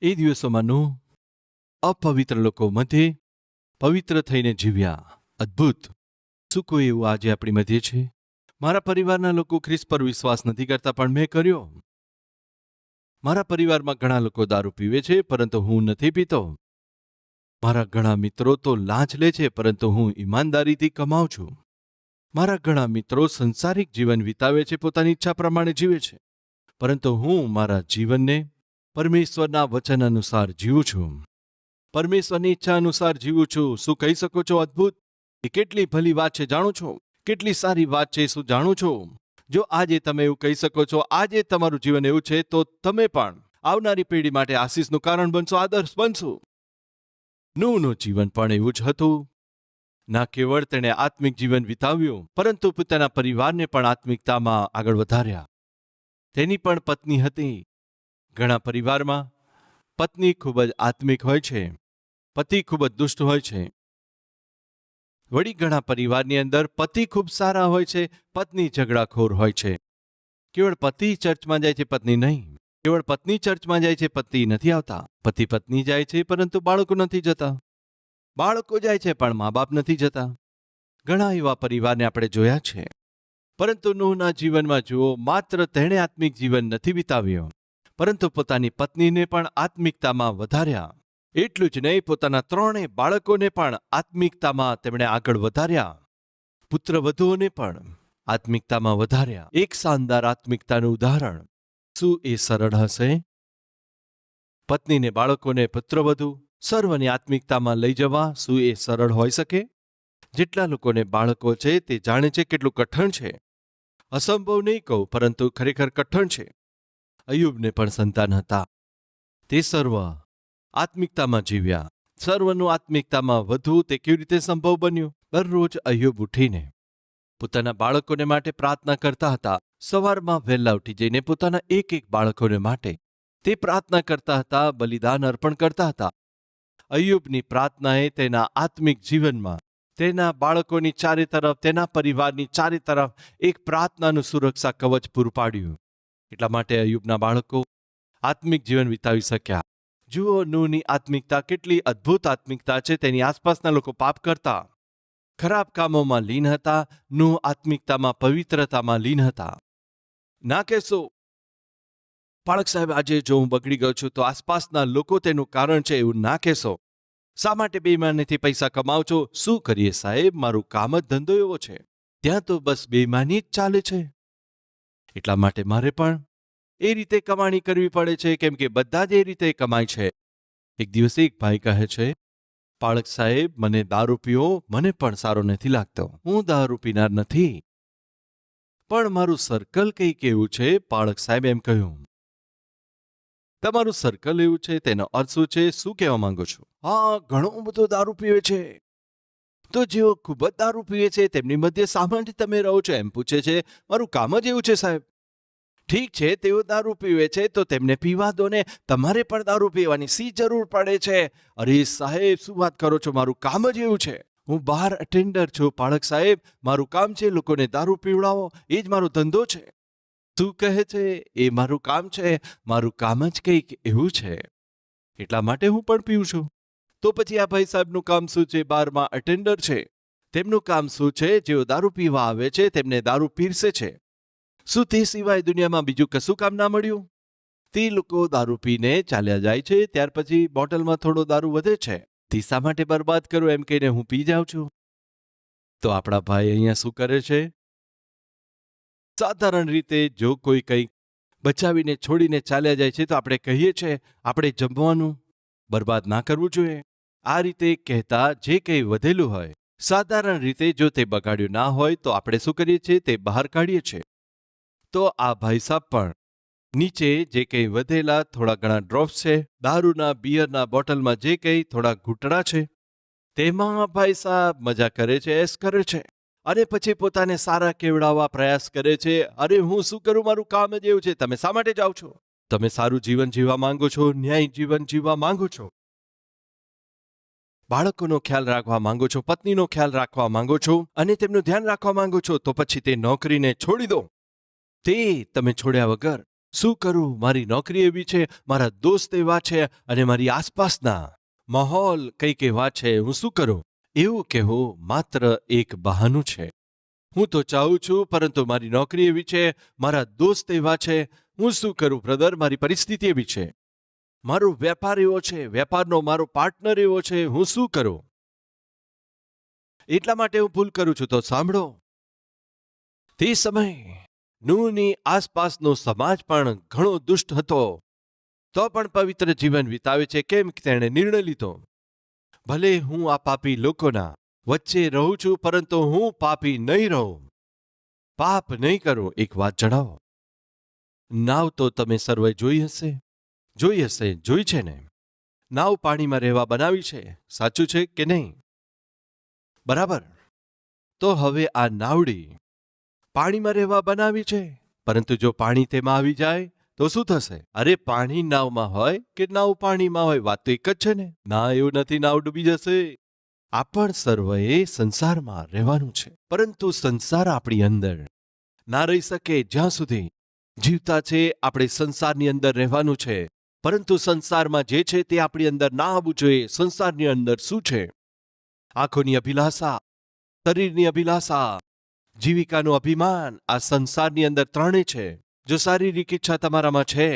એ દિવસોમાં નૂહ અપવિત્ર લોકો મધ્યે પવિત્ર થઈને જીવ્યા. અદ્ભુત! શું કોઈ એવું આજે આપણી મધ્યે છે? મારા પરિવારના લોકો ખ્રિસ્ત પર વિશ્વાસ નથી કરતા, પણ મેં કર્યો. મારા પરિવારમાં ઘણા લોકો દારૂ પીવે છે, પરંતુ હું નથી પીતો. મારા ઘણા મિત્રો તો લાંચ લે છે, પરંતુ હું ઈમાનદારીથી કમાઉં છું. મારા ઘણા મિત્રો સંસારિક જીવન વિતાવે છે, પોતાની ઈચ્છા પ્રમાણે જીવે છે, પરંતુ હું મારા જીવનને પરમેશ્વરના વચન અનુસાર જીવું છું. પરમેશ્વરની ઈચ્છા અનુસાર જીવું છું. શું કહી શકો છો? અદ્ભુત! એ કેટલી ભલી વાત છે, જાણો છો? કેટલી સારી વાત છે, શું જાણો છો? જો આજે તમે એવું કહી શકો છો, આજે તમારું જીવન એવું છે, તો તમે પણ આવનારી પેઢી માટે આશીષનું કારણ બનશો, આદર્શ બનશો. નૂહનું જીવન પણ એવું જ હતું. ના કેવળ તેણે આત્મિક જીવન વિતાવ્યું, પરંતુ પોતાના પરિવારને પણ આત્મિકતામાં આગળ વધાર્યા. તેની પણ પત્ની હતી. ઘણા પરિવારમાં પત્ની ખૂબ જ આત્મિક હોય છે, પતિ ખૂબ જ દુષ્ટ હોય છે. વળી ઘણા પરિવારની અંદર પતિ ખૂબ સારા હોય છે, પત્ની ઝઘડાખોર હોય છે. કેવળ પતિ ચર્ચમાં જાય છે, પત્ની નહીં. કેવળ પત્ની ચર્ચમાં જાય છે, પતિ નથી આવતા. પતિ પત્ની જાય છે, પરંતુ બાળકો નથી જતા. બાળકો જાય છે, પણ મા બાપ નથી જતા. ઘણા એવા પરિવારને આપણે જોયા છે. પરંતુ નૂહના જીવનમાં જુઓ, માત્ર તેણે આત્મિક જીવન નથી વિતાવ્યો, પરંતુ પોતાની પત્નીને પણ આત્મિકતામાં વધાર્યા. એટલું જ નહીં, પોતાના 3 બાળકોને પણ આત્મિકતામાં તેમણે આગળ વધાર્યા. પુત્રવધુઓને પણ આત્મિકતામાં વધાર્યા. એક શાનદાર આત્મિકતાનું ઉદાહરણ. શું એ સરળ હશે? પત્નીને, બાળકોને, પુત્રવધુ સર્વને આત્મિકતામાં લઈ જવા શું એ સરળ હોઈ શકે? જેટલા લોકોને બાળકો છે તે જાણે છે કેટલું કઠણ છે. અસંભવ નહીં કહું, પરંતુ ખરેખર કઠણ છે. અય્યુબને પણ સંતાન હતા. તે સર્વ આત્મિકતામાં જીવ્યા. સર્વનું આત્મિકતામાં વધવું તે કેવી રીતે સંભવ બન્યું? દરરોજ અય્યુબ ઉઠીને પોતાના બાળકોને માટે પ્રાર્થના કરતા હતા. સવારમાં વહેલા ઉઠી જઈને પોતાના એક બાળકોને માટે તે પ્રાર્થના કરતા હતા, બલિદાન અર્પણ કરતા હતા. અય્યુબની પ્રાર્થનાએ તેના આત્મિક જીવનમાં તેના બાળકોની ચારે તરફ, તેના પરિવારની ચારે તરફ એક પ્રાર્થનાનું સુરક્ષા કવચ પૂરું પાડ્યું. એટલા માટે અય્યુબના બાળકો આત્મિક જીવન વિતાવી શક્યા. જુઓ, નૂહની આત્મિકતા કેટલી અદ્ભુત આત્મિકતા છે. તેની આસપાસના લોકો પાપ કરતા, ખરાબ કામોમાં લીન હતા. નૂહ આત્મિકતામાં, પવિત્રતામાં લીન હતા. ના કહેશો, પાળક સાહેબ, આજે જો હું બગડી ગયો છું તો આસપાસના લોકો તેનું કારણ છે, એવું ના કહેશો. શા માટે બેઈમાનીથી પૈસા કમાવ છો? શું કરીએ સાહેબ, મારું કામ જ ધંધો એવો છે, ત્યાં તો બસ બેઈમાની જ ચાલે છે. એટલા માટે મારે પણ એ રીતે કમાણી કરવી પડે છે, કેમ કે બધા જ એ રીતે કમાય છે. એક દિવસે એક ભાઈ કહે છે, પાળક સાહેબ, મને દારૂ પીવો મને પણ સારો નથી લાગતો. હું દારૂ પીનાર નથી, પણ મારું સર્કલ કંઈક એવું છે. પાળક સાહેબ એમ કહ્યું, તમારું સર્કલ એવું છે, તેનો અર્થ શું છે? શું કહેવા માંગો છો? હા, ઘણો બધો દારૂ પીવે છે. તો જેઓ ખૂબ જ દારૂ પીવે છે તેમની મધ્ય શા માટે તમે રહો છો? એમ પૂછે છે. મારું કામ જ એવું છે સાહેબ. ઠીક છે, તેઓ દારૂ પીવે છે તો તેમને પીવા દો ને. તમારે પણ દારૂ પીવાની શી જરૂર પડે છે? અરે સાહેબ, શું વાત કરો છો? મારું કામ જ એવું છે. હું બાર અટેન્ડર છું પાળક સાહેબ. મારું કામ છે લોકોને દારૂ પીવડાવો, એ જ મારો ધંધો છે. શું કહે છે? એ મારું કામ છે. મારું કામ જ કંઈક એવું છે, એટલા માટે હું પણ પીઉં છું. તો પછી આ ભાઈ સાહેબનું કામ શું છે? બારમાં અટેન્ડર છે. તેમનું કામ શું છે? જેઓ દારૂ પીવા આવે છે તેમને દારૂ પીરસે છે. શું તે સિવાય દુનિયામાં બીજું કશું કામ ના મળ્યું? તે લોકો દારૂ પીને ચાલ્યા જાય છે, ત્યાર પછી બોટલમાં થોડો દારૂ વધે છે. તે શા માટે બરબાદ કરું એમ કહીને હું પી જાઉં છું. તો આપણા ભાઈ અહીંયા શું કરે છે? સાધારણ રીતે જો કોઈ કંઈક બચાવીને છોડીને ચાલ્યા જાય છે તો આપણે કહીએ છીએ આપણે જમવાનું બરબાદ ના કરવું જોઈએ. આ રીતે કહેતા જે કંઈ વધેલું હોય, સાધારણ રીતે જો તે બગાડ્યું ના હોય તો આપણે શું કરીએ છીએ? તે બહાર કાઢીએ છીએ. તો આ ભાઈ સાહેબ પણ નીચે જે કંઈ વધેલા થોડા ઘણા ડ્રોપ્સ છે, દારૂના, બિયરના બોટલમાં જે કંઈ થોડા ઘૂંટડા છે, તેમાં ભાઈ સાહેબ મજા કરે છે, એશ કરે છે. અને પછી પોતાને સારા કેવડાવવા પ્રયાસ કરે છે. અરે હું શું કરું? મારું કામ જ એવું છે. તમે શા માટે જાઓ છો? તમે સારું જીવન જીવવા માંગો છો, ન્યાયી જીવન જીવવા માંગો છો, બાળકોનો ખ્યાલ રાખવા માંગો છો, પત્નીનો ખ્યાલ રાખવા માંગો છો અને તેમનું ધ્યાન રાખવા માંગો છો, તો પછી તે નોકરીને છોડી દો. તે તમે છોડ્યા વગર શું કરું? મારી નોકરી એવી છે, મારા દોસ્ત એવા છે અને મારી આસપાસના માહોલ કંઈક એવા છે, હું શું કરું? એવું કહેવું માત્ર એક બહાનું છે. હું તો ચાહું છું, પરંતુ મારી નોકરી એવી છે, મારા દોસ્ત એવા છે, હું શું કરું બ્રધર? મારી પરિસ્થિતિ એવી છે, મારો વેપાર એવો છે, વેપારનો મારો પાર્ટનર એવો છે, હું શું કરું? એટલા માટે હું ભૂલ કરું છું. તો સાંભળો, તે સમયે નૂહની આસપાસનો સમાજ પણ ઘણો દુષ્ટ હતો, તો પણ પવિત્ર જીવન વિતાવે છે. કેમ? તેણે નિર્ણય લીધો, ભલે હું આ પાપી લોકોના વચ્ચે રહું છું, પરંતુ હું પાપી નહીં રહું, પાપ નહીં કરું. એક વાત જણાવો, નાવ તો તમે સર્વે જોઈ હશે, જોઈ છે ને? નાવ પાણીમાં રહેવા બનાવી છે, સાચું છે કે નહીં? બરાબર. તો હવે આ નાવડી પાણીમાં રહેવા બનાવી છે, પરંતુ જો પાણી તેમાં આવી જાય તો શું થશે? અરે, પાણી નાવમાં હોય કે નાવ પાણીમાં હોય, વાત તો એક જ છે ને. ના, એવું નથી, નાવ ડૂબી જશે. આપણ સર્વએ સંસારમાં રહેવાનું છે, પરંતુ સંસાર આપણી અંદર ના રહી શકે. જ્યાં સુધી જીવતા છે આપણે સંસારની અંદર રહેવાનું છે, પરંતુ સંસારમાં જે છે તે આપણી અંદર ના આવવું જોઈએ. સંસારની અંદર શું છે? આંખોની અભિલાષા, શરીરની અભિલાષા, જીવિકાનું અભિમાન. આ સંસારની અંદર ત્રણેય છે. જો શારીરિક ઈચ્છા તમારામાં છે,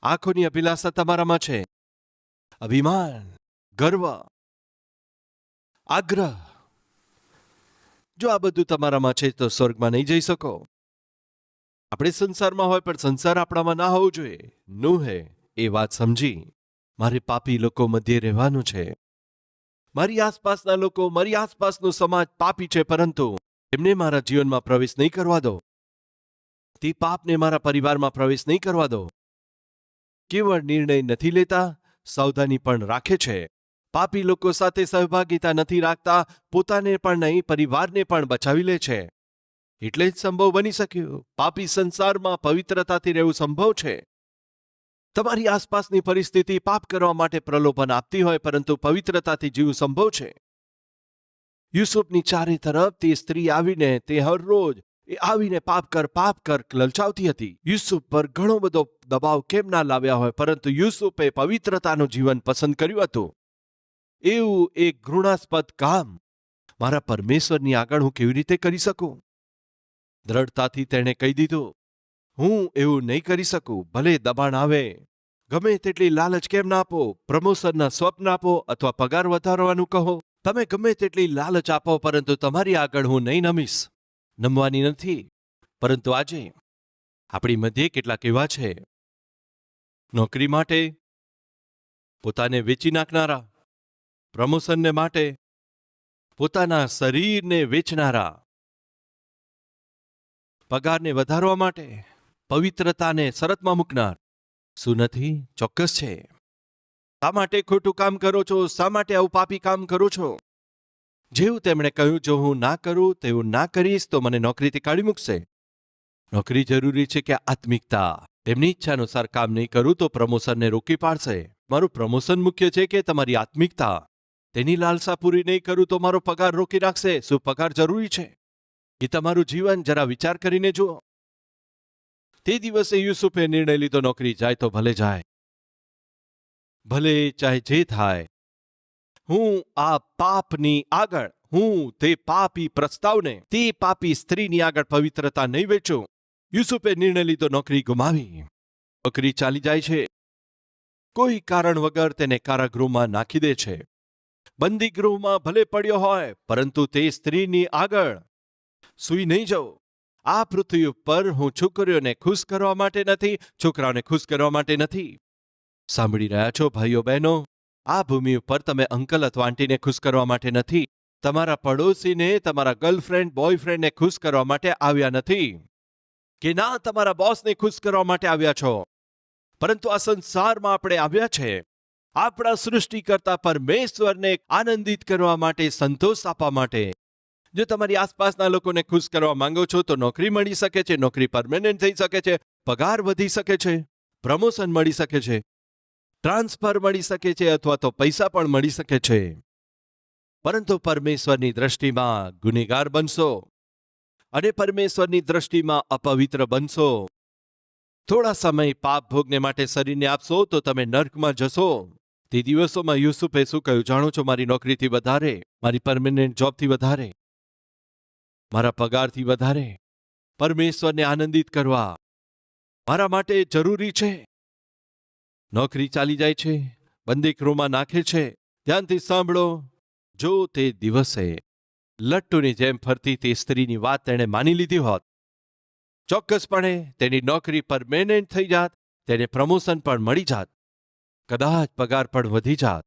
આંખોની અભિલાષા તમારામાં છે, અભિમાન, ગર્વ, આગ્રહ, જો આ બધું તમારામાં છે તો સ્વર્ગમાં નહીં જઈ શકો. આપણે સંસારમાં હોય પણ સંસાર આપણામાં ના હોવું જોઈએ. નૂહે એ વાત સમજી, મારે પાપી લોકો મધ્યે રહેવાનું છે. મારી આસપાસના લોકો, મારી આસપાસનો સમાજ પાપી છે, પરંતુ એમને મારા જીવનમાં પ્રવેશ નહીં કરવા દો. તે પાપને મારા પરિવારમાં પ્રવેશ નહીં કરવા દો. કેવળ નિર્ણય નથી લેતા, સાવધાની પણ રાખે છે. પાપી લોકો સાથે સહભાગિતા નથી રાખતા, પોતાને પણ નહીં, પરિવારને પણ બચાવી લે છે. એટલે જ સંભવ બની શક્યું. પાપી સંસારમાં પવિત્રતાથી રહેવું સંભવ છે. તમારી આસપાસની પરિસ્થિતિ પાપ કરવા માટે પ્રલોભન આપતી હોય, પરંતુ પવિત્રતાથી જીવવું સંભવ છે. યુસુફની ચારે તરફ તે સ્ત્રી આવીને, તે હરરોજ આવીને પાપ કર લલચાવતી હતી. યુસુફ પર ઘણો બધો દબાવ કેમ ના લાવ્યા હોય, પરંતુ યુસુફે પવિત્રતાનું જીવન પસંદ કર્યું હતું. એવું એક ઘૃણાસ્પદ કામ મારા પરમેશ્વરની આગળ હું કેવી રીતે કરી શકું? દ્રઢતાથી તેણે કહી દીધું, હું એવું નહીં કરી શકું. ભલે દબાણ આવે, ગમે તેટલી લાલચ કેમ ના આપો, પ્રમોશનના સ્વપ્ન આપો અથવા પગાર વધારવાનું કહો, તમે ગમે તેટલી લાલચ આપો, પરંતુ તમારી આગળ હું નહીં નમીશ. નમવાની નથી. પરંતુ આજે આપણી મધ્યે કેટલાક એવા છે, નોકરી માટે પોતાને વેચી નાખનારા, પ્રમોશનને માટે પોતાના શરીરને વેચનારા, પગારને વધારવા માટે પવિત્રતાને શરતમાં મૂકનાર. શું નથી? ચોક્કસ છે. શા માટે ખોટું કામ કરો છો? શા માટે આવું પાપી કામ કરો છો? જેવું તેમણે કહ્યું, જો હું ના કરું, તેવું ના કરીશ તો મને નોકરીથી કાઢી મૂકશે. નોકરી જરૂરી છે કે આત્મિકતા? તેમની ઈચ્છા અનુસાર કામ નહીં કરું તો પ્રમોશનને રોકી પાડશે. મારું પ્રમોશન મુખ્ય છે કે તમારી આત્મિકતા? તેની લાલસા પૂરી નહીં કરું તો મારો પગાર રોકી રાખશે. શું પગાર જરૂરી છે? એ તમારું જીવન જરા વિચાર કરીને જુઓ. તે દિવસે યુસુફે નિર્ણય લીધો, નોકરી જાય તો ભલે જાય, ભલે ચાહે જે થાય, હું આ પાપની આગળ, હું તે પાપી પ્રસ્તાવને, તે પાપી સ્ત્રીની આગળ પવિત્રતા નહીં વેચું. યુસુફે નિર્ણય લીધો, નોકરી ગુમાવી. નોકરી ચાલી જાય છે. કોઈ કારણ વગર તેને કારાગૃહમાં નાખી દે છે. બંદીગૃહમાં ભલે પડ્યો હોય, પરંતુ તે સ્ત્રીની આગળ સૂઈ નહીં જવું. આ પૃથ્વી ઉપર હું છોકરીઓને ખુશ કરવા માટે નથી, છોકરાઓને ખુશ કરવા માટે નથી. સાંભળી રહ્યા છો ભાઈઓ બહેનો? આ ભૂમિ ઉપર તમે અંકલ અથવા આંટીને ખુશ કરવા માટે નથી, તમારા પડોશીને, તમારા ગર્લફ્રેન્ડ બોયફ્રેન્ડને ખુશ કરવા માટે આવ્યા નથી, કે ના તમારા બોસને ખુશ કરવા માટે આવ્યા છો, પરંતુ આ સંસારમાં આપણે આવ્યા છે આપણા સૃષ્ટિકર્તા પરમેશ્વરને આનંદિત કરવા માટે, સંતોષ આપવા માટે. જો તમારી આસપાસના લોકોને ખુશ કરવા માંગો છો તો નોકરી મળી શકે છે, નોકરી પરમેનન્ટ થઈ શકે છે, પગાર વધી શકે છે, પ્રમોશન મળી શકે છે, ટ્રાન્સફર મળી શકે છે, અથવા તો પૈસા પણ મળી શકે છે. પરંતુ પરમેશ્વરની દ્રષ્ટિમાં ગુનેગાર બનશો અને પરમેશ્વરની દ્રષ્ટિમાં અપવિત્ર બનશો. થોડા સમય પાપ ભોગને માટે શરીરને આપશો તો તમે નર્કમાં જશો. તે દિવસોમાં યુસુફે શું કહ્યું જાણો છો? મારી નોકરીથી વધારે, મારી પરમેનન્ટ જોબથી વધારે, મારા પગારથી વધારે પરમેશ્વરને આનંદિત કરવા મારા માટે જરૂરી છે. નોકરી ચાલી જાય છે, બંદીખોરમાં નાખે છે. ધ્યાનથી સાંભળો, જો તે દિવસે લટ્ટુની જેમ ફરતી તે સ્ત્રીની વાત તેણે માની લીધી હોત, ચોક્કસપણે તેની નોકરી પરમેનન્ટ થઈ જાત, તેને પ્રમોશન પણ મળી જાત, કદાચ પગાર પણ વધી જાત,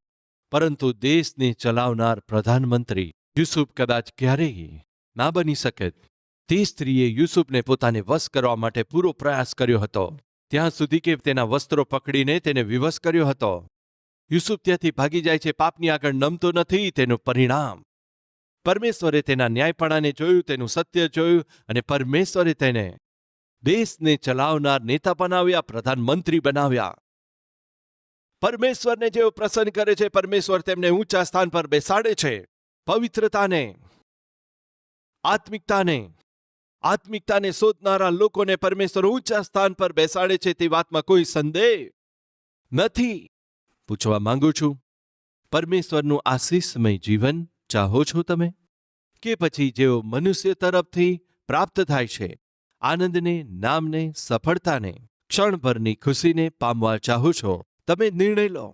પરંતુ દેશને ચલાવનાર પ્રધાનમંત્રી યુસુફ કદાચ ક્યારેય ના બની શકે. તે સ્ત્રીએ યુસુફને પોતાને વશ કરવા માટે પૂરો પ્રયાસ કર્યો હતો, ત્યાં સુધી કે તેના વસ્ત્રો પકડીને તેને વિવશ કર્યો હતો. યુસુફ ત્યાંથી ભાગી જાય છે, પાપની આગળ નમતો નથી. તેનું પરિણામ પરમેશ્વરે તેના ન્યાયપણાને જોયું, તેનું સત્ય જોયું, અને પરમેશ્વરે તેને દેશને ચલાવનાર નેતા બનાવ્યા, પ્રધાનમંત્રી બનાવ્યા. પરમેશ્વરને જેઓ પ્રસન્ન કરે છે, પરમેશ્વર તેમને ઊંચા સ્થાન પર બેસાડે છે. પવિત્રતાને, આત્મિકતાને શોધનારા લોકોને પરમેશ્વર ઊંચા સ્થાન પર બેસાડે છે. તે વાતમાં કોઈ સંદેહ નથી. પૂછવા માંગુ છું, પરમેશ્વરનું આશીષમય જીવન ચાહો છો તમે? કે પછી જેઓ મનુષ્ય તરફથી પ્રાપ્ત થાય છે, આનંદને, નામને, સફળતાને, ક્ષણભરની ખુશીને પામવા ચાહો છો? તમે નિર્ણય લો.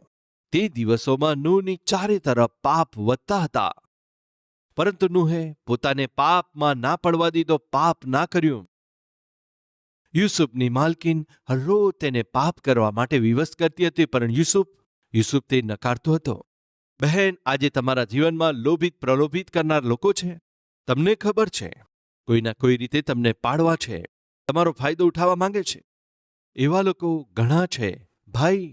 તે દિવસોમાં નૂહની ચારે તરફ પાપ વધતા હતા, પરંતુ નૂહે પોતાને પાપમાં ના પડવા દીધો, પાપ ના કર્યું. યુસુફની માલકીન હરરોજ તેને પાપ કરવા માટે વિવશ કરતી હતી, પરંતુ યુસુફ તે નકારતો હતો. બહેન, આજે તમારા જીવનમાં લોભિત પ્રલોભિત કરનાર લોકો છે. તમને ખબર છે કોઈના કોઈ રીતે તમને પાડવા છે, તમારો ફાયદો ઉઠાવવા માંગે છે. એવા લોકો ઘણા છે. ભાઈ,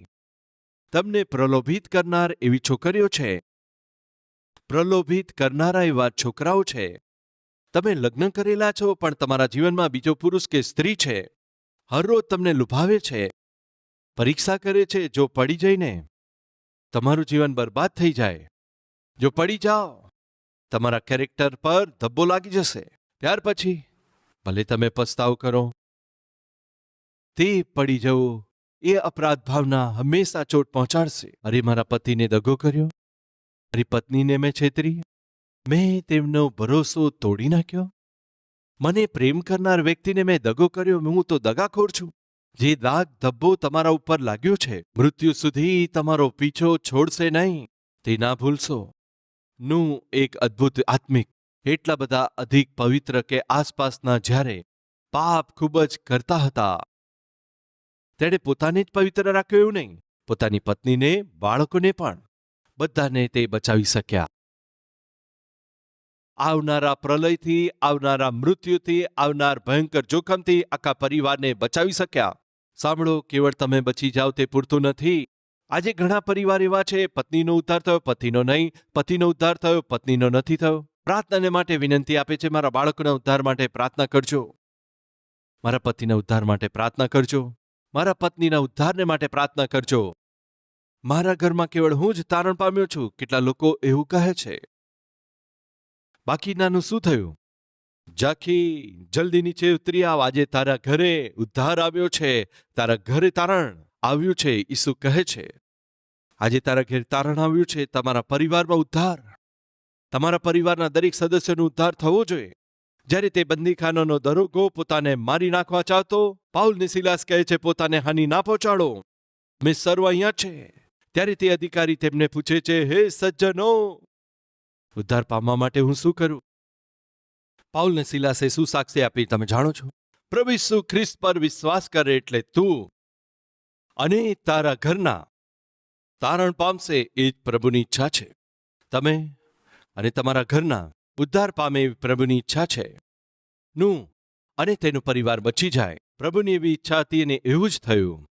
તમને પ્રલોભિત કરનાર એવી છોકરીઓ છે, પ્રલોભિત કરનારા એવા છોકરાઓ છે. તમે લગ્ન કરેલા છો, પણ તમારા જીવનમાં બીજો પુરુષ કે સ્ત્રી છે, હરરોજ તમને લુભાવે છે, પરીક્ષા કરે છે. જો પડી જઈને તમારું જીવન બરબાદ થઈ જાય, જો પડી જાઓ, તમારા કેરેક્ટર પર ધબ્બો લાગી જશે. ત્યાર પછી ભલે તમે પસ્તાવ કરો. તે પડી જવું એ અપરાધ ભાવના હંમેશા ચોટ પહોંચાડશે. અરે, મારા પતિને દગો કર્યો, મારી પત્નીને મેં છેતરી, મેં તેમનો ભરોસો તોડી નાખ્યો, મને પ્રેમ કરનાર વ્યક્તિને મેં દગો કર્યો, હું તો દગાખોર છું. જે દાગ ધબ્બો તમારા ઉપર લાગ્યો છે, મૃત્યુ સુધી તમારો પીછો છોડશે નહીં. તે ના ભૂલશો. નું એક અદ્ભુત આત્મિક, એટલા બધા અધિક પવિત્ર કે આસપાસના જ્યારે પાપ ખૂબ જ કરતા હતા, તેણે પોતાને જ પવિત્ર રાખ્યો એવું નહીં, પોતાની પત્નીને, બાળકોને પણ, બધાને તે બચાવી શક્યા. આવનારા પ્રલયથી, આવનારા મૃત્યુથી, આવનાર ભયંકર જોખમથી આખા પરિવારને બચાવી શક્યા. સાંભળો, કેવળ તમે બચી જાઓ તે પૂરતું નથી. આજે ઘણા પરિવાર એવા છે, પત્નીનો ઉદ્ધાર થયો, પતિનો નહીં, પતિનો ઉદ્ધાર થયો, પત્નીનો નથી થયો. પ્રાર્થનાને માટે વિનંતી આપે છે, મારા બાળકોના ઉદ્ધાર માટે પ્રાર્થના કરજો, મારા પતિના ઉદ્ધાર માટે પ્રાર્થના કરજો, મારા પત્નીના ઉદ્ધારને માટે પ્રાર્થના કરજો. મારા ઘરમાં કેવળ હું જ તારણ પામ્યો છું. કેટલા લોકો એવું કહે છે. બાકીનાનું શું થયું? જાખી, જલ્દી નીચે ઉતરી આવ. આજે તારા ઘરે ઉદ્ધાર આવ્યો છે, તારા ઘરે તારણ આવ્યું છે. ઈસુ કહે છે, આજે તારા ઘરે તારણ આવ્યું છે. તમારા પરિવારમાં ઉદ્ધાર, તમારા પરિવારના દરેક સદસ્યનો ઉદ્ધાર થવો જોઈએ. જ્યારે તે બંદીખાનાનો દરોગો પોતાને મારી નાખવા ચાહતો, પાઉલ ને સિલાસ કહે છે, પોતાને હાનિ ના પહોંચાડો, મેં સર્વ અહીંયા છે. ત્યારે તે અધિકારી તેમને પૂછે છે, હે સજ્જનો, ઉદ્ધાર પામવા માટે હું શું કરું? પાઉલ ને સિલાસે શું સાક્ષી આપી તમે જાણો છો? પ્રભુ ઈસુ ખ્રિસ્ત પર વિશ્વાસ કરે એટલે તું અને તારા ઘરના તારણ પામશે. એ જ પ્રભુની ઈચ્છા છે. તમે અને તમારા ઘરના ઉદ્ધાર પામે એવી પ્રભુની ઈચ્છા છે. નું અને તેનો પરિવાર બચી જાય, પ્રભુની એવી ઈચ્છા હતી અને એવું જ થયું.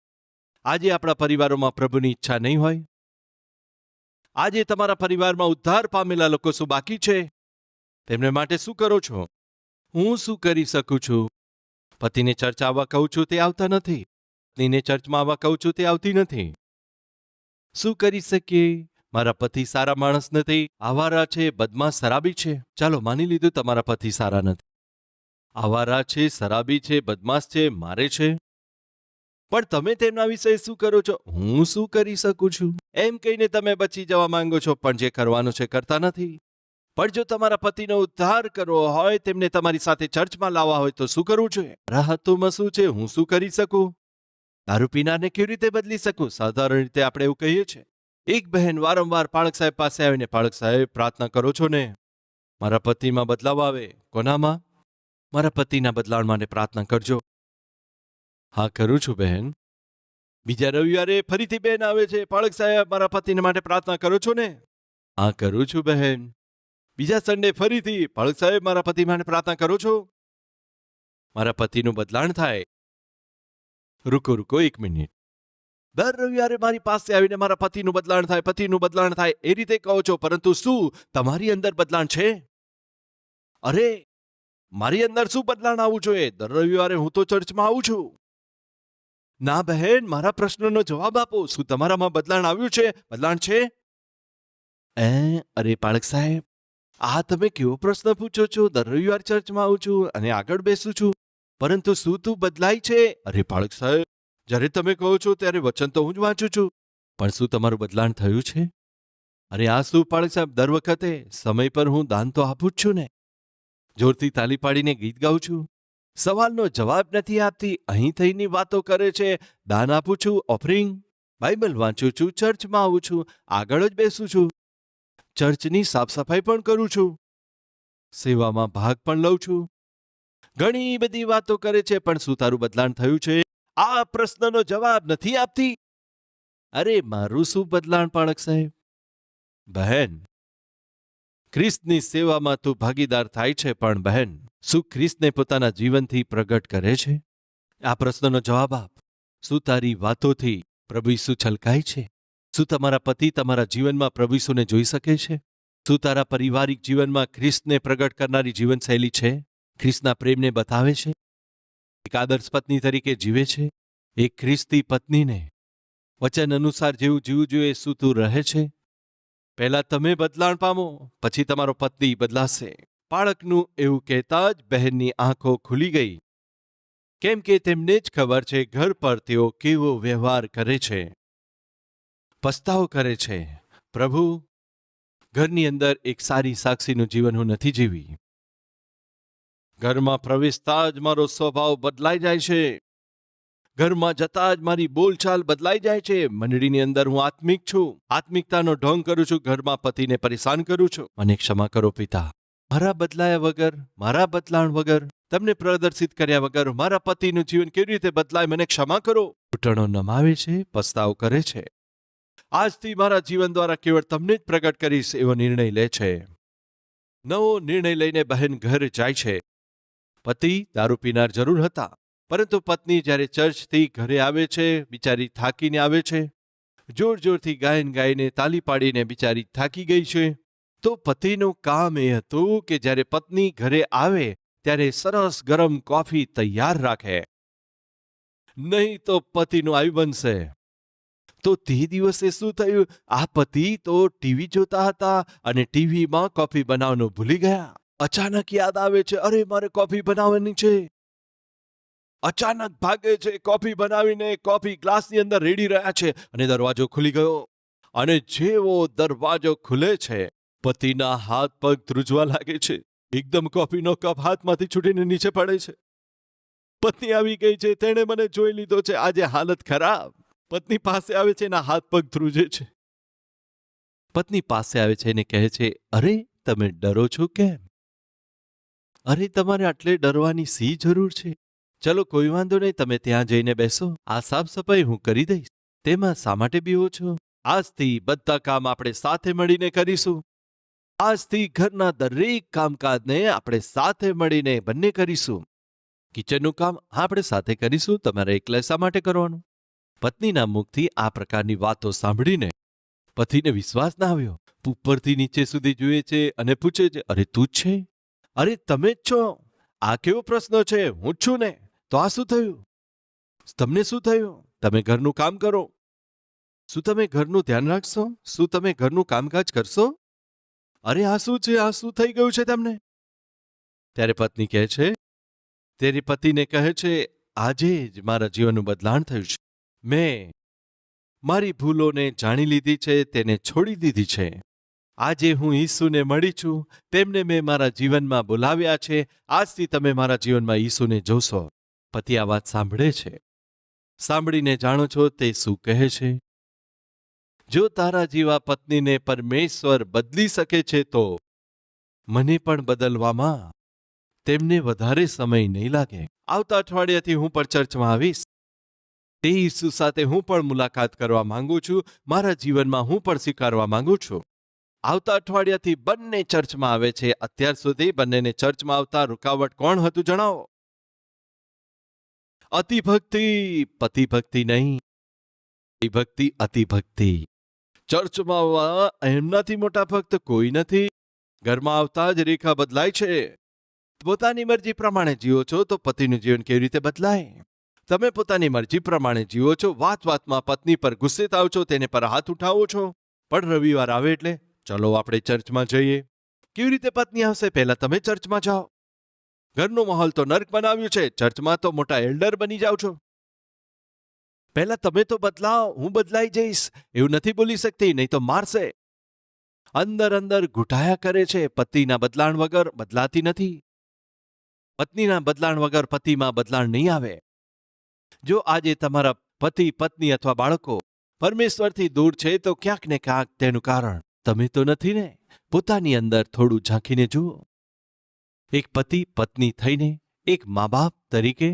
આજે આપણા પરિવારોમાં પ્રભુની ઈચ્છા નહીં હોય? આજે તમારા પરિવારમાં ઉદ્ધાર પામેલા લોકો શું બાકી છે? તેમને માટે શું કરો છો? હું શું કરી શકું છું? પતિને ચર્ચ આવવા કહું છું, તે આવતા નથી. પત્નીને ચર્ચમાં આવવા કહું છું, તે આવતી નથી. શું કરી શકીએ? મારા પતિ સારા માણસ નથી, આવારા છે, બદમાશ, શરાબી છે. ચાલો માની લીધું તમારા પતિ સારા નથી, આવારા છે, શરાબી છે, બદમાશ છે, મારે છે. પણ તમે તેમના વિશે શું કરો છો? હું શું કરી શકું છું? એમ કહીને તમે બચી જવા માંગો છો, પણ જે કરવાનું છે કરતા નથી. પણ જો તમારા પતિનો ઉદ્ધાર કરવો હોય, તેમને તમારી સાથે ચર્ચમાં લાવવા હોય તો શું કરવું જોઈએ? મારા હાથોમાં શું છે? હું શું કરી શકું? દારૂ પીનારને કેવી રીતે બદલી શકું? સાધારણ રીતે આપણે એવું કહીએ છીએ. એક બહેન વારંવાર પાળક સાહેબ પાસે આવીને, પાળક સાહેબ, પ્રાર્થના કરો છો ને મારા પતિમાં બદલાવ આવે. કોનામાં? મારા પતિના બદલાવ માટે પ્રાર્થના કરજો. હા, કરું છું બહેન. બીજા રવિવારે ફરીથી બેન આવે છે, પાળક સાહેબ, મારા પતિને માટે પ્રાર્થના કરો છો ને? હા, કરું છું બહેન. બીજા સન્ડે ફરીથી, પાળક સાહેબ, મારા પતિ માટે પ્રાર્થના કરો છો? મારા પતિનું બદલાણ થાય. રૂકો એક મિનિટ. દર રવિવારે મારી પાસે આવીને મારા પતિનું બદલાણ થાય, પતિનું બદલાણ થાય એ રીતે કહો છો, પરંતુ શું તમારી અંદર બદલાણ છે? અરે, મારી અંદર શું બદલાણ આવવું જોઈએ? દર રવિવારે હું તો ચર્ચમાં આવું છું. ના બહેન, મારા પ્રશ્નનો જવાબ આપો. શું તમારામાં બદલાણ આવ્યું છે? બદલાણ છે? અરે પાળક સાહેબ, આ તમે કેવો પ્રશ્ન પૂછો છો? દર રવિવાર ચર્ચમાં આવું છું અને આગળ બેસું છું, પરંતુ શું તું બદલાય છે? અરે પાળક સાહેબ, જ્યારે તમે કહો છો ત્યારે વચન તો હું જ વાંચું છું, પણ શું તમારું બદલાણ થયું છે? અરે આ શું પાળક સાહેબ, દર વખતે સમય પર હું દાન તો આપું જ છું ને, જોરથી તાલી પાડીને ગીત ગાઉં છું, સવાલનો જવાબ નથી આપતી, અહીં થઈને વાતો કરે છે. દાન આપું છું, ઓફરિંગ, બાઇબલ વાંચું છું, ચર્ચમાં આવું છું, આગળ જ બેસું છું, ચર્ચની સાફ સફાઈ પણ કરું છું, સેવામાં ભાગ પણ લઉં છું. ઘણી બધી વાતો કરે છે, પણ શું તારું બદલાણ થયું છે? આ પ્રશ્નનો જવાબ નથી આપતી. અરે મારું શું બદલાણ પાળક સાહેબ? બહેન, ખ્રિસ્તની સેવામાં તું ભાગીદાર થાય છે, પણ બહેન, શું ખ્રિસ્તને પોતાના જીવનથી પ્રગટ કરે છે? આ પ્રશ્નનો જવાબ આપ. શું તારી વાતોથી પ્રભુ ઈસુ છલકાય છે? શું તમારા પતિ તમારા જીવનમાં પ્રભુ ઈસુને જોઈ શકે છે? શું તારા પારિવારિક જીવનમાં ખ્રિસ્તને પ્રગટ કરનારી જીવનશૈલી છે? ખ્રિસ્તના પ્રેમને બતાવે છે? એક આદર્શ પત્ની તરીકે જીવે છે? એક ખ્રિસ્તી પત્નીને વચન અનુસાર જેવું જીવવું જોઈએ, શું તું રહે છે? પહેલા તમે બદલાણ પામો, પછી તમારો પત્ની બદલાશે. બાળકનું એવું કહેતા જ બહેનની આંખો ખુલી ગઈ, કેમ કે તેમને જ ખબર છે ઘર પર તેઓ કેવો વ્યવહાર કરે છે, પસ્તાવો કરે છે. પ્રભુ, ઘરની અંદર એક સારી સાક્ષીનું જીવન હું નથી જીવી. ઘરમાં પ્રવેશતા જ મારો સ્વભાવ બદલાઈ જાય છે. ઘરમાં જતા જ મારી બોલચાલ બદલાઈ જાય છે. મંડળીની અંદર હું આત્મિક છું, આત્મિકતાનો ઢોંગ કરું છું, ઘરમાં પતિને પરેશાન કરું છું. મને ક્ષમા કરો પિતા. મારા બદલાયા વગર, મારા બદલાણ વગર, તમને પ્રદર્શિત કર્યા વગર મારા પતિનું જીવન કેવી રીતે બદલાય, મને ક્ષમા કરો. ઘૂંટણો નમાવે છે, પસ્તાવ કરે છે. આજથી મારા જીવન દ્વારા કેવળ તમને જ પ્રગટ કરીશ એવો નિર્ણય લે છે. નવો નિર્ણય લઈને બહેન ઘર જાય છે. પતિ દારૂ પીનાર જરૂર હતા, પરંતુ પત્ની જ્યારે ચર્ચથી ઘરે આવે છે, બિચારી થાકીને આવે છે, જોર જોરથી ગાયન ગાઈને તાલી પાડીને બિચારી થાકી ગઈ છે, તો પતિનું કામ એ હતું કે જ્યારે પત્ની ઘરે આવે ત્યારે સરસ ગરમ કોફી તૈયાર રાખે. નહીં તો પતિનું આયુ બનશે. તો તે દિવસે શું થયું? આ પતિ તો ટીવી જોતા હતા અને ટીવીમાં કોફી બનાવવાનું ભૂલી ગયા. અચાનક યાદ આવે છે, અરે મારે કોફી બનાવવાની છે. અચાનક ભાગે છે, કોફી બનાવીને કોફી ગ્લાસની અંદર રેડી રહ્યા છે અને દરવાજો ખુલી ગયો. અને જેવો દરવાજો ખુલે છે, પતિના હાથ પગ ધ્રુજવા લાગે છે. એકદમ કોફીનો કપ હાથમાંથી છૂટીને નીચે પડે છે. પત્ની આવી ગઈ છે, તેણે મને જોઈ લીધો છે, આજે હાલત ખરાબ. પત્ની પાસે આવે છે, એના હાથ પગ ધ્રુજે છે. પત્ની પાસે આવે છે અને કહે છે, અરે તમે ડરો છો કેમ? અરે તમારે આટલે ડરવાની શી જરૂર છે? ચલો કોઈ વાંધો નહીં, તમે ત્યાં જઈને બેસો, આ સાફ સફાઈ હું કરી દઈશ. તેમાં શા માટે બીવો છો? આજથી બધા કામ આપણે સાથે મળીને કરીશું. આજથી ઘરના દરેક કામકાજને આપણે સાથે મળીને બંને કરીશું. કિચનનું કામ આપણે સાથે કરીશું, તમારે એકલા શા માટે કરવાનું? પત્નીના મુખથી આ પ્રકારની વાતો સાંભળીને પતિને વિશ્વાસ ના આવ્યો. ઉપરથી નીચે સુધી જુએ છે અને પૂછે છે, અરે તું જ છે? અરે તમે જ છો? આ કેવો પ્રશ્ન છે? હું જ છું ને. તો આ શું થયું? તમને શું થયું? તમે ઘરનું કામ કરો. શું તમે ઘરનું ધ્યાન રાખશો? શું તમે ઘરનું કામકાજ કરશો? અરે આ શું છે? આ શું થઈ ગયું છે તમને? ત્યારે પત્ની કહે છે, તેરી પતિને કહે છે, આજે જ મારા જીવનનું બદલાણ થયું છે. મેં મારી ભૂલોને જાણી લીધી છે, તેને છોડી દીધી છે. આજે હું ઈસુને મળી છું, તેમને મેં મારા જીવનમાં બોલાવ્યા છે. આજથી તમે મારા જીવનમાં ઈસુને જોશો. પતિ આ વાત સાંભળે છે. સાંભળીને જાણો છો તે શું કહે છે? જો તારા જેવા પત્નીને પરમેશ્વર બદલી શકે છે તો મને પણ બદલવામાં તેમને વધારે સમય નહીં લાગે. આવતા અઠવાડિયાથી હું પણ ચર્ચમાં આવીશ. તે ઈસુ સાથે હું પણ મુલાકાત કરવા માંગુ છું. મારા જીવનમાં હું પણ સ્વીકારવા માંગુ છું. આવતા અઠવાડિયાથી બંને ચર્ચમાં આવે છે. અત્યાર સુધી બંનેને ચર્ચમાં આવતા રૂકાવટ કોણ હતું જણાવો? અતિભક્તિ, પતિભક્તિ નહીં. ભક્તિ, અતિભક્તિ. ચર્ચમાં આવવા એમનાથી મોટા ભક્ત કોઈ નથી. ઘરમાં આવતા જ રેખા બદલાય છે. પોતાની મરજી પ્રમાણે જીવો છો તો પતિનું જીવન કેવી રીતે બદલાય? તમે પોતાની મરજી પ્રમાણે જીવો છો, વાત વાતમાં પત્ની પર ગુસ્સે થાવ છો, તેને પર હાથ ઉઠાવો છો. પણ રવિવાર આવે એટલે ચલો આપણે ચર્ચમાં જઈએ. કેવી રીતે પત્ની આવશે? પહેલા તમે ચર્ચમાં જાઓ. ઘરનો માહોલ તો નર્ક બનાવ્યું છે, ચર્ચમાં તો મોટા એલ્ડર બની જાઓ છો. પહેલા તમે તો બદલાઓ, હું બદલાઈ જઈશ એવું નથી બોલી શકતી, નહીં તો મારશે. અંદર અંદર ઘૂંટાયા કરે છે. પતિના બદલાણ વગર બદલાતી નથી. પત્નીના બદલાણ વગર પતિમાં બદલાણ નહીં આવે. જો આજે તમારા પતિ, પત્ની અથવા બાળકો પરમેશ્વરથી દૂર છે તો ક્યાંક ને ક્યાંક તેનું કારણ તમે તો નથી ને. પોતાની અંદર થોડું ઝાંખીને જુઓ. એક પતિ પત્ની થઈને, એક મા બાપ તરીકે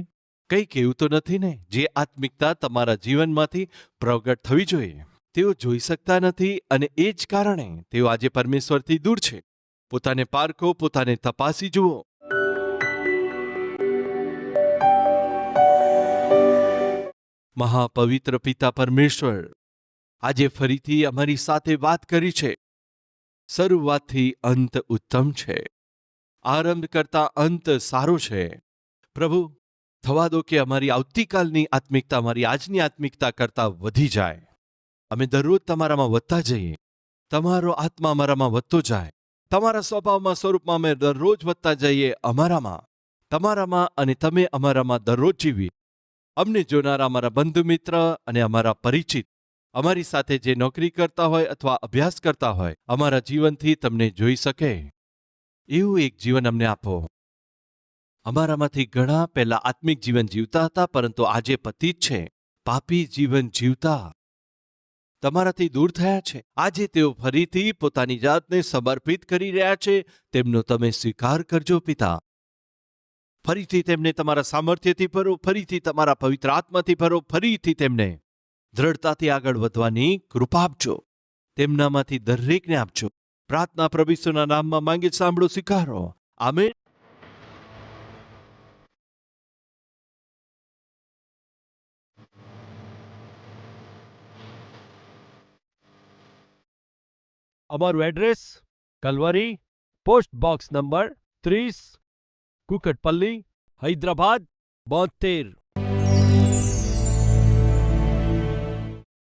કંઈક એવું તો નથી ને જે આત્મિકતા તમારા જીવનમાંથી પ્રગટ થવી જોઈએ. તેઓ જોઈ શકતા નથી અને એ જ કારણે તેઓ આજે પરમેશ્વરથી દૂર છે. પોતાને પારખો, પોતાને તપાસી જુઓ. મહાપવિત્ર પિતા પરમેશ્વર આજે ફરીથી અમારી સાથે વાત કરી છે. શરૂઆતથી અંત ઉત્તમ છે. આરંભ કરતા અંત સારો છે. પ્રભુ, થવા દો કે અમારી આવતીકાલની આત્મિકતા અમારી આજની આત્મિકતા કરતાં વધી જાય. અમે દરરોજ તમારામાં વધતા જઈએ. તમારો આત્મા અમારામાં વધતો જાય. તમારા સ્વભાવમાં, સ્વરૂપમાં અમે દરરોજ વધતા જઈએ. તમારામાં અને તમે અમારામાં દરરોજ જીવી. અમને જોનારા અમારા બંધુ મિત્ર અને અમારા પરિચિત, અમારી સાથે જે નોકરી કરતા હોય અથવા અભ્યાસ કરતા હોય, અમારા જીવનથી તમને જોઈ શકે એવું એક જીવન અમને આપો. અમારામાંથી ઘણા પહેલા આત્મિક જીવન જીવતા હતા, પરંતુ આજે પતિત છે. પાપી જીવન જીવતા તમારાથી દૂર થયા છે. આજે તેઓ ફરીથી પોતાની જાતને સમર્પિત કરી રહ્યા છે. તેમનો તમે સ્વીકાર કરજો પિતા. ફરીથી તેમને તમારા સામર્થ્યથી ભરો, ફરીથી તમારા પવિત્ર આત્માથી ભરો, ફરીથી તેમને દ્રઢતાથી આગળ વધવાની કૃપા આપજો. તેમનામાંથી દરેકને આપજો. પ્રાર્થના પ્રભુ ઈસુના નામમાં માંગી સાંભળો, સ્વીકારો. આમેન. અમારું address Calvary, post box number 30, Kukatpally, Hyderabad 72.